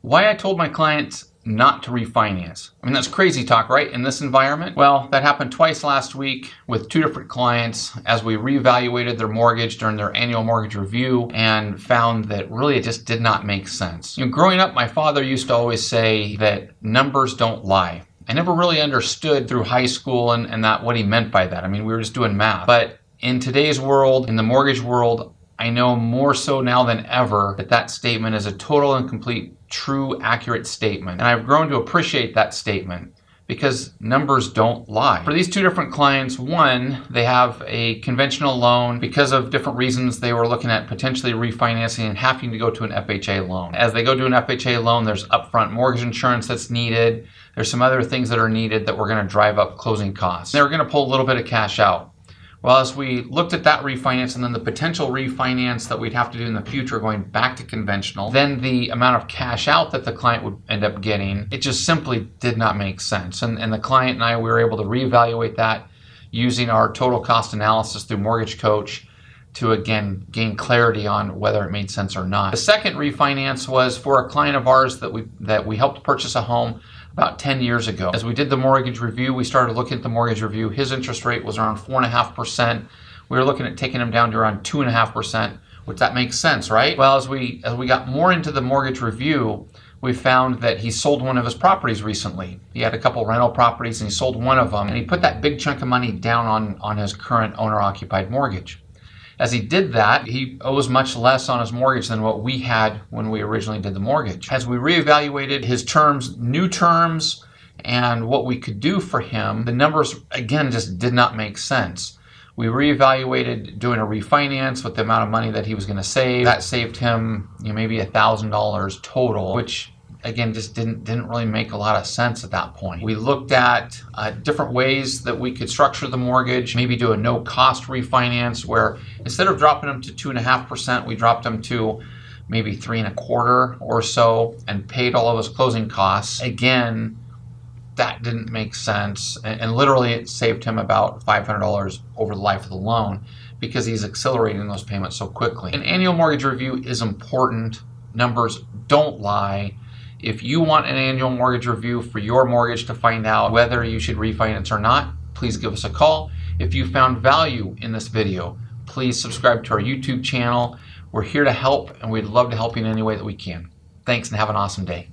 Why I told my clients not to refinance. I mean, that's crazy talk, right? In this environment? Well, that happened twice last week with two different clients as we reevaluated their mortgage during their annual mortgage review and found that really it just did not make sense. Growing up, my father used to always say that numbers don't lie. I never really understood through high school and that what he meant by that. I mean, we were just doing math. But in today's world, in the mortgage world, I know more so now than ever that that statement is a total and complete true, accurate statement. And I've grown to appreciate that statement because numbers don't lie. For these two different clients, one, they have a conventional loan. Because of different reasons, they were looking at potentially refinancing and having to go to an FHA loan. As they go to an FHA loan, there's upfront mortgage insurance that's needed. There's some other things that are needed that were going to drive up closing costs. They were going to pull a little bit of cash out. Well, as we looked at that refinance and then the potential refinance that we'd have to do in the future going back to conventional, then the amount of cash out that the client would end up getting, it just simply did not make sense. And the client and I, we were able to reevaluate that using our total cost analysis through Mortgage Coach to, again, gain clarity on whether it made sense or not. The second refinance was for a client of ours that we helped purchase a home about 10 years ago. As we did the mortgage review, we started looking at the mortgage review. His interest rate was around 4.5%. We were looking at taking him down to around 2.5%, which that makes sense, right? Well, as we got more into the mortgage review, we found that he sold one of his properties recently. He had a couple rental properties and he sold one of them, and he put that big chunk of money down on his current owner-occupied mortgage. As he did that, he owes much less on his mortgage than what we had when we originally did the mortgage. As we reevaluated his terms, new terms, and what we could do for him, the numbers, again, just did not make sense. We reevaluated doing a refinance with the amount of money that he was going to save. That saved him maybe $1,000 total, which again just didn't really make a lot of sense at that point. We looked at different ways that we could structure the mortgage, maybe do a no-cost refinance where instead of dropping them to 2.5%, we dropped them to maybe 3.25% or so and paid all of his closing costs. Again, that didn't make sense, and literally it saved him about $500 over the life of the loan because he's accelerating those payments so quickly. An annual mortgage review is important. Numbers don't lie. If you want an annual mortgage review for your mortgage to find out whether you should refinance or not, please give us a call. If you found value in this video, please subscribe to our YouTube channel. We're here to help, and we'd love to help you in any way that we can. Thanks, and have an awesome day.